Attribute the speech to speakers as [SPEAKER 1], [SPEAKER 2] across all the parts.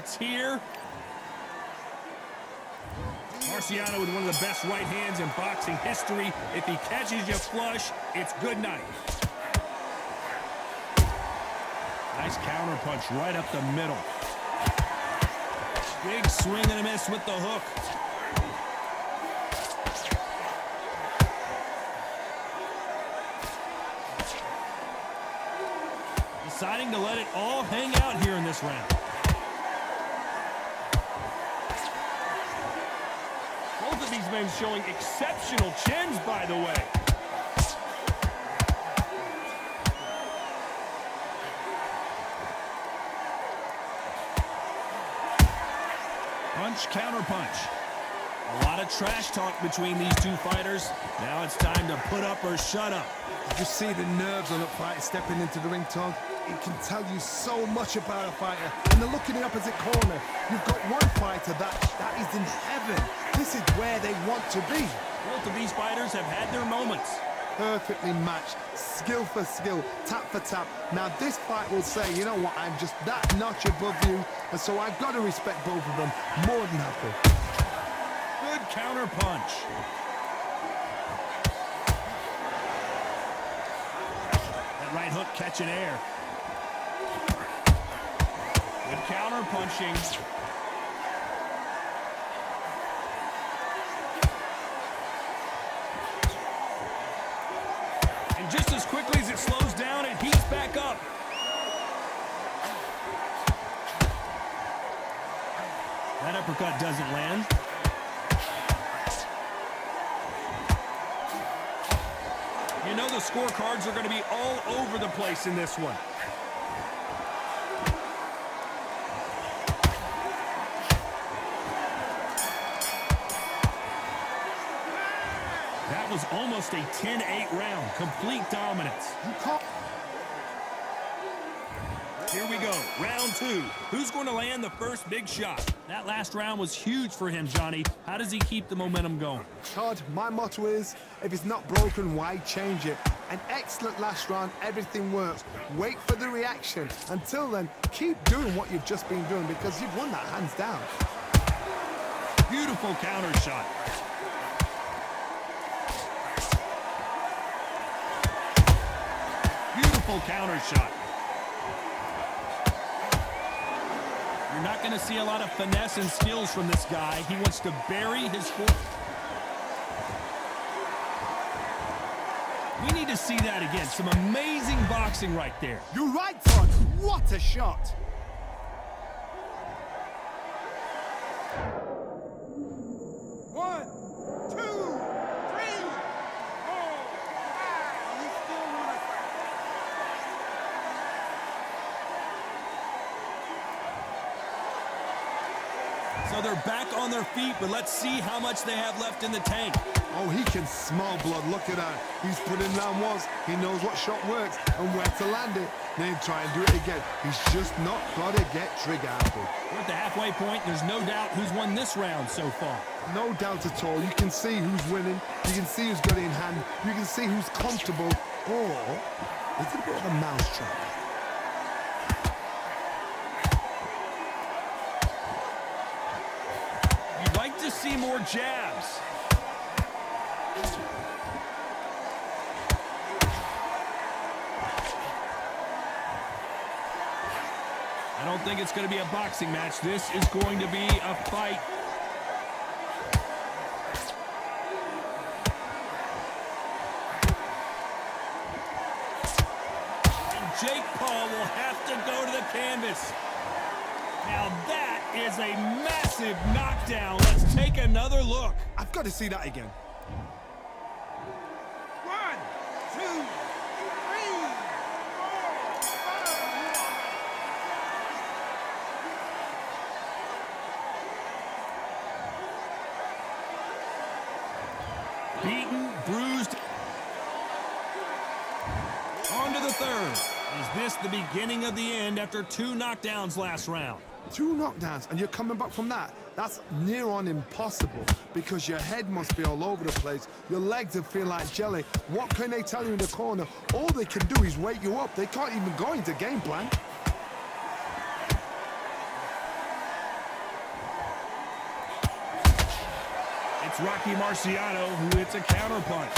[SPEAKER 1] It's here. Marciano with one of the best right hands in boxing history. If he catches you flush, it's good night. Nice counter punch right up the middle. Big swing and a miss with the hook. Deciding to let it all hang out here in this round. Both of these men showing exceptional chins, by the way. Punch, counter punch. A lot of trash talk between these two fighters. Now it's time to put up or shut up.
[SPEAKER 2] You see the nerves on a fighter stepping into the ring, Tom. It can tell you so much about a fighter. And they're looking in the opposite corner. You've got one fighter that is in heaven. This is where they want to be.
[SPEAKER 1] Both of these fighters have had their moments.
[SPEAKER 2] Perfectly matched, skill for skill, tap for tap. Now this fight will say, you know what, I'm just that notch above you, and so I've got to respect both of them more than happy.
[SPEAKER 1] Good counter punch. That right hook catching air. Good counter punching. And just as quickly as it slows down, it heats back up. That uppercut doesn't land. You know the scorecards are going to be all over the place in this one. That was almost a 10-8 round. Complete dominance. Here we go, round two. Who's going to land the first big shot? That last round was huge for him, Johnny. How does he keep the momentum going?
[SPEAKER 2] Todd, my motto is, if it's not broken, why change it? An excellent last round, everything works. Wait for the reaction. Until then, keep doing what you've just been doing because you've won that hands down.
[SPEAKER 1] Beautiful counter shot. Beautiful counter shot. You're not going to see a lot of finesse and skills from this guy. He wants to bury his foot. We need to see that again. Some amazing boxing right there.
[SPEAKER 2] You're right, Todd. What a shot.
[SPEAKER 3] One, two, three, four, five. You still want to fight?
[SPEAKER 1] So they're back on their feet, but let's see how much they have left in the tank.
[SPEAKER 2] Oh, he can smell blood. Look at that. He's put in down once. He knows what shot works and where to land it. Then try and do it again. He's just not got to get trigger happy.
[SPEAKER 1] We're at the halfway point. There's no doubt who's won this round so far.
[SPEAKER 2] No doubt at all. You can see who's winning. You can see who's got it in hand. You can see who's comfortable. Or is it a bit of a mousetrap?
[SPEAKER 1] You'd like to see more jabs. I don't think it's going to be a boxing match. This is going to be a fight. And Jake Paul will have to go to the canvas. Now that is a massive knockdown. Let's take another look.
[SPEAKER 2] I've got to see that again.
[SPEAKER 3] One, two, three, four, five.
[SPEAKER 1] Beaten, bruised. On to the third. Is this the beginning of the end after two knockdowns last round?
[SPEAKER 2] 2 knockdowns, and you're coming back from that. That's near on impossible because your head must be all over the place. Your legs will feel like jelly. What can they tell you in the corner? All they can do is wake you up. They can't even go into game plan.
[SPEAKER 1] It's Rocky Marciano who hits a counterpunch.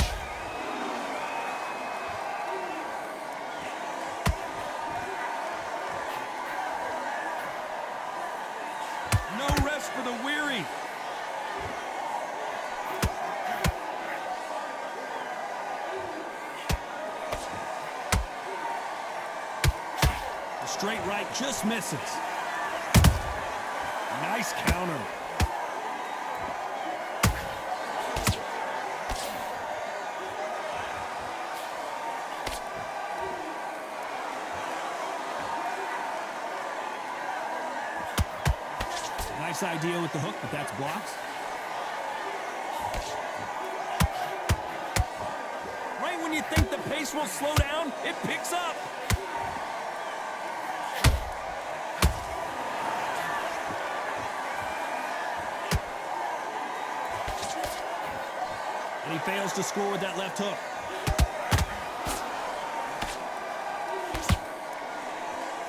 [SPEAKER 1] No rest for the weary. The straight right just misses. Nice counter. Nice idea with the hook, but that's blocked. Right when you think the pace will slow down, it picks up. And he fails to score with that left hook.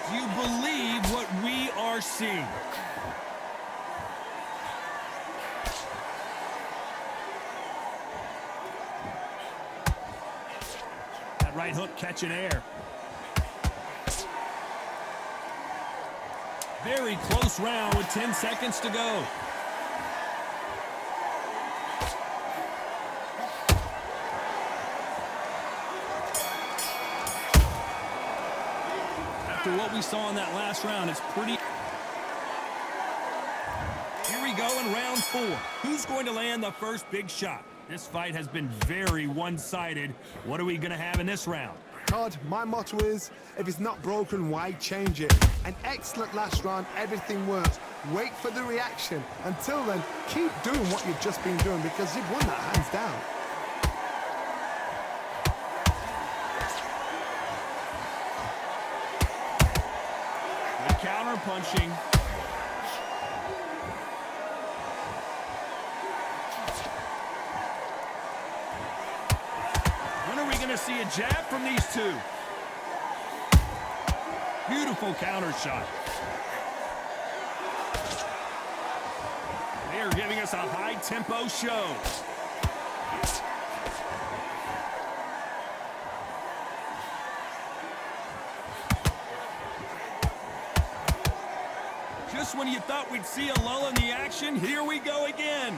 [SPEAKER 1] Do you believe what we are seeing? That right hook catching air. Very close round with 10 seconds to go. After what we saw in that last round, it's pretty... Here we go in round 4. Who's going to land the first big shot? This fight has been very one-sided. What are we going to have in this round?
[SPEAKER 2] Todd, my motto is, if it's not broken, why change it? An excellent last round, everything works. Wait for the reaction. Until then, keep doing what you've just been doing because you've won that hands down.
[SPEAKER 1] Counter punching. When are we going to see a jab from these two? Beautiful counter shot. They are giving us a high-tempo show. Just when you thought we'd see a lull in the action, here we go again.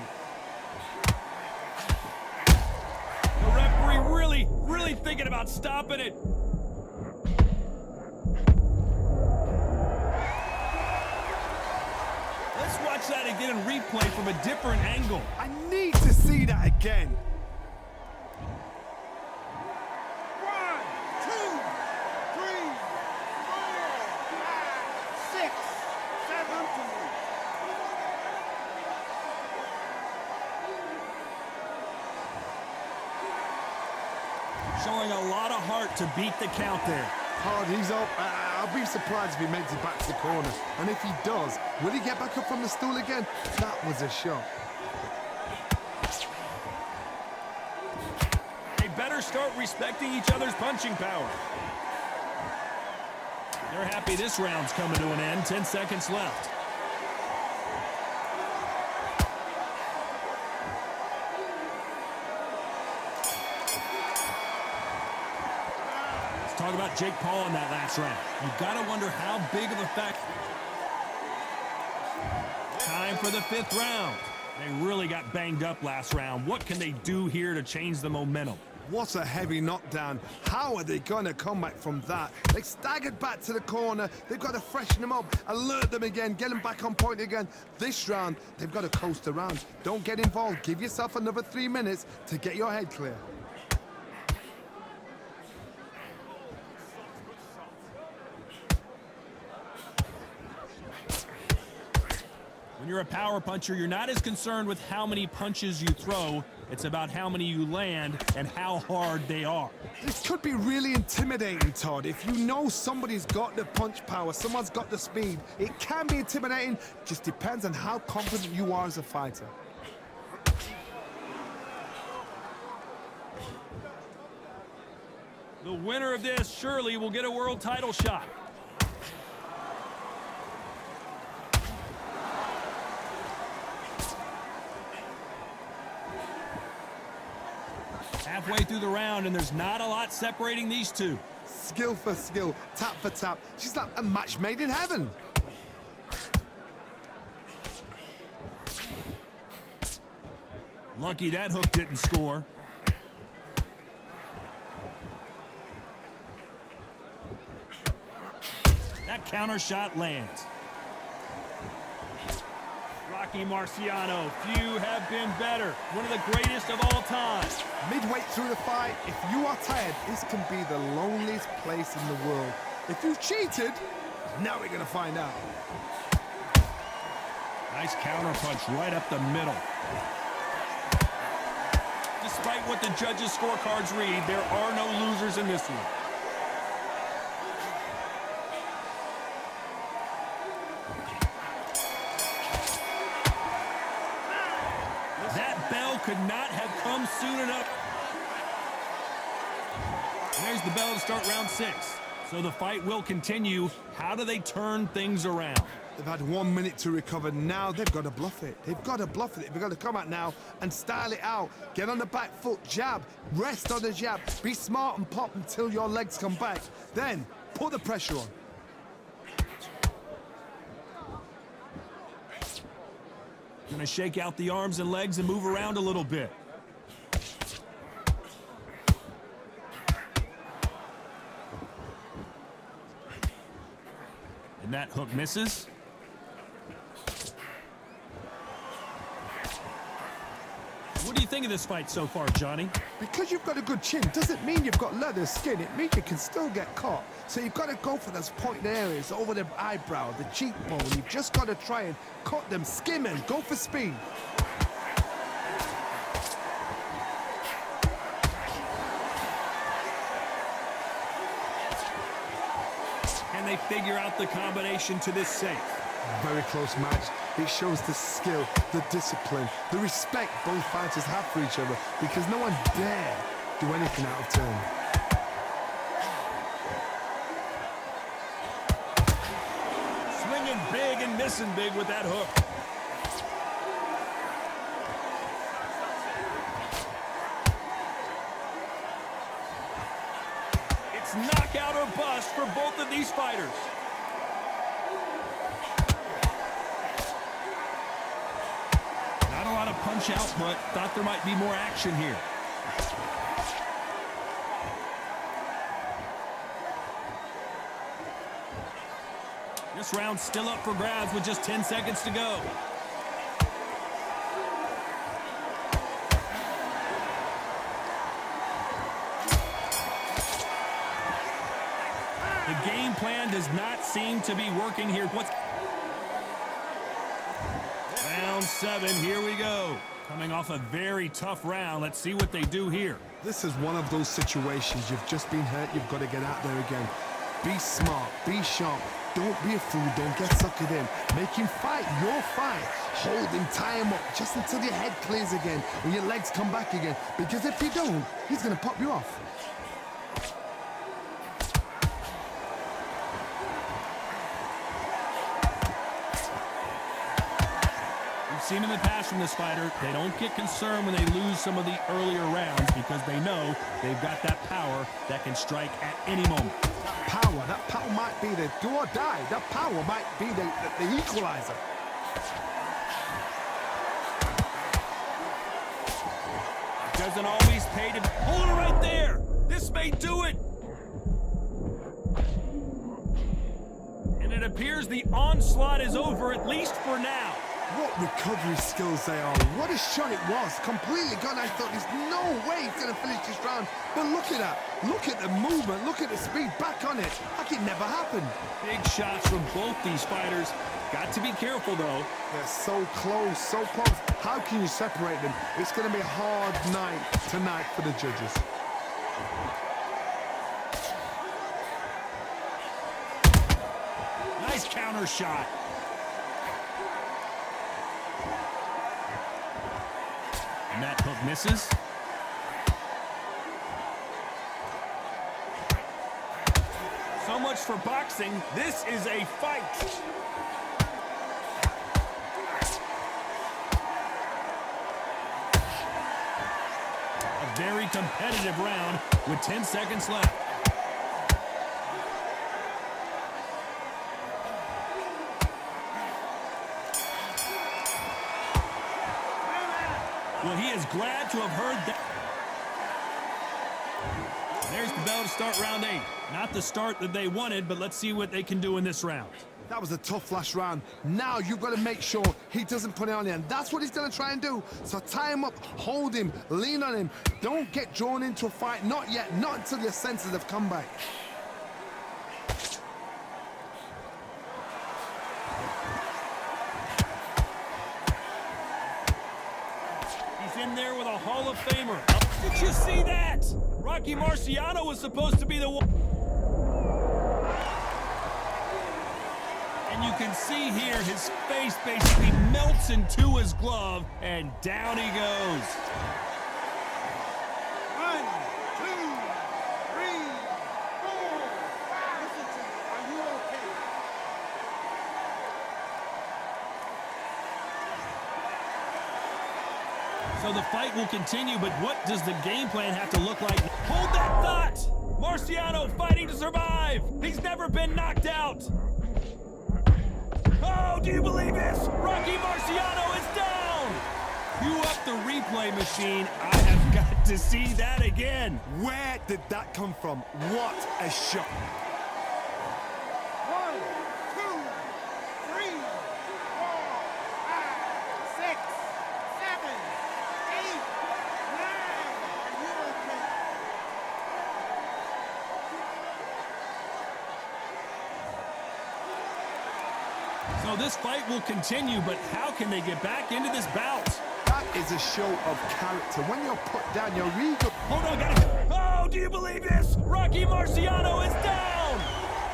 [SPEAKER 1] The referee really thinking about stopping it. Let's watch that again and replay from a different angle.
[SPEAKER 2] I need to see that again.
[SPEAKER 3] 1, 2, 3, 4, 5, 6, 7.
[SPEAKER 1] Showing a lot of heart to beat the count there.
[SPEAKER 2] Todd, he's up. I'll be surprised if he makes it back to the corner. And if he does, will he get back up from the stool again? That was a shot.
[SPEAKER 1] They better start respecting each other's punching power. They're happy this round's coming to an end. 10 seconds left. Talk about Jake Paul in that last round. You've got to wonder how big of a fact. Time for the 5th round. They really got banged up last round. What can they do here to change the momentum?
[SPEAKER 2] What a heavy knockdown. How are they going to come back from that? They staggered back to the corner. They've got to freshen them up, alert them again, get them back on point again. This round, they've got to coast around. Don't get involved. Give yourself another 3 minutes to get your head clear.
[SPEAKER 1] When you're a power puncher, you're not as concerned with how many punches you throw. It's about how many you land and how hard they are.
[SPEAKER 2] This could be really intimidating, Todd. If you know somebody's got the punch power, someone's got the speed, it can be intimidating. Just depends on how confident you are as a fighter.
[SPEAKER 1] The winner of this surely will get a world title shot. halfway through the round, and there's not a lot separating these two.
[SPEAKER 2] Skill for skill, tap for tap. She's like a match made in heaven.
[SPEAKER 1] Lucky that hook didn't score. That counter shot lands. Rocky Marciano, few have been better. One of the greatest of all time.
[SPEAKER 2] Midway through the fight, if you are tired, this can be the loneliest place in the world. If you cheated, now we're gonna find out.
[SPEAKER 1] Nice counter punch right up the middle. Despite what the judges' scorecards read, there are no losers in this one. That bell could not have come soon enough. And there's the bell to start round 6. So the fight will continue. How do they turn things around?
[SPEAKER 2] They've had 1 minute to recover. Now they've got to bluff it. They've got to bluff it. They've got to come out now and style it out. Get on the back foot, jab, rest on the jab. Be smart and pop until your legs come back. Then put the pressure on.
[SPEAKER 1] Gonna shake out the arms and legs and move around a little bit. And that hook misses. What do you think of this fight so far, Johnny?
[SPEAKER 2] Because you've got a good chin doesn't mean you've got leather skin. It means you can still get caught. So you've got to go for those point areas over the eyebrow, the cheekbone. You've just got to try and cut them, skim them, go for speed.
[SPEAKER 1] Can they figure out the combination to this safe?
[SPEAKER 2] Very close match. It shows the skill, the discipline, the respect both fighters have for each other, because no one dare do anything out of turn.
[SPEAKER 1] Swinging big and missing big with that hook. It's knockout or bust for both of these fighters. Not a lot of punch out, but thought there might be more action here. This round's still up for grabs with just 10 seconds to go. The game plan does not seem to be working here. Round 7, here we go. Coming off a very tough round. Let's see what they do here.
[SPEAKER 2] This is one of those situations. You've just been hurt. You've got to get out there again. Be smart. Be sharp. Don't be a fool. Don't get suckered in. Make him fight your fight. Hold him. Tie him up just until your head clears again and your legs come back again. Because if you don't, he's going to pop you off.
[SPEAKER 1] Seen in the past from this fighter, they don't get concerned when they lose some of the earlier rounds because they know they've got that power that can strike at any moment.
[SPEAKER 2] That power might be the do or die. That power might be the equalizer.
[SPEAKER 1] It doesn't always pay to hold it right there. This may do it. And it appears the onslaught is over, at least for now.
[SPEAKER 2] What recovery skills they are. What a shot it was. Completely gone. I thought there's no way he's going to finish this round. But look at that. Look at the movement. Look at the speed. Back on it. Like it never happened.
[SPEAKER 1] Big shots from both these fighters. Got to be careful, though.
[SPEAKER 2] They're so close, so close. How can you separate them? It's going to be a hard night tonight for the judges.
[SPEAKER 1] Nice counter shot. And that hook misses. So much for boxing. This is a fight. A very competitive round with 10 seconds left. Well, he is glad to have heard that. There's the bell to start round 8. Not the start that they wanted, but let's see what they can do in this round.
[SPEAKER 2] That was a tough last round. Now you've got to make sure he doesn't put it on you, and that's what he's going to try and do. So tie him up, hold him, lean on him. Don't get drawn into a fight. Not yet. Not until your senses have come back.
[SPEAKER 1] He's in there with a Hall of Famer. Did you see that? Rocky Marciano was supposed to be the one. And you can see here his face basically melts into his glove, and down he goes.
[SPEAKER 3] 1, 2, 3, 4. Listen to me. Are you okay?
[SPEAKER 1] So the fight will continue, but what does the game plan have to look like? Hold that thought! Marciano fighting to survive! He's never been knocked out! Oh, do you believe this? Rocky Marciano is down! Cue up the replay machine. I have got to see that again.
[SPEAKER 2] Where did that come from? What a shot.
[SPEAKER 3] 1, 2, 3, 4, 5, 6, 7, 8, 9. Are you okay?
[SPEAKER 1] So this fight will continue, but how can they get back into this bout?
[SPEAKER 2] That is a show of character. When you're put down, your ego.
[SPEAKER 1] Hold on, guys. Oh, do you believe this? Rocky Marciano is down!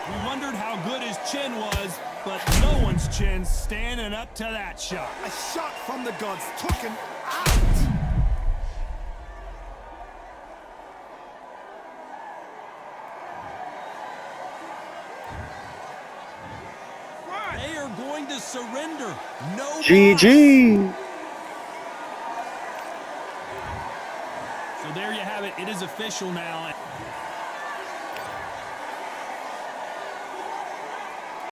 [SPEAKER 1] We wondered how good his chin was, but no one's chin's standing up to that shot.
[SPEAKER 2] A shot from the gods took him out.
[SPEAKER 1] They are going to surrender. No
[SPEAKER 4] GG.
[SPEAKER 1] So there you have it. It is official now.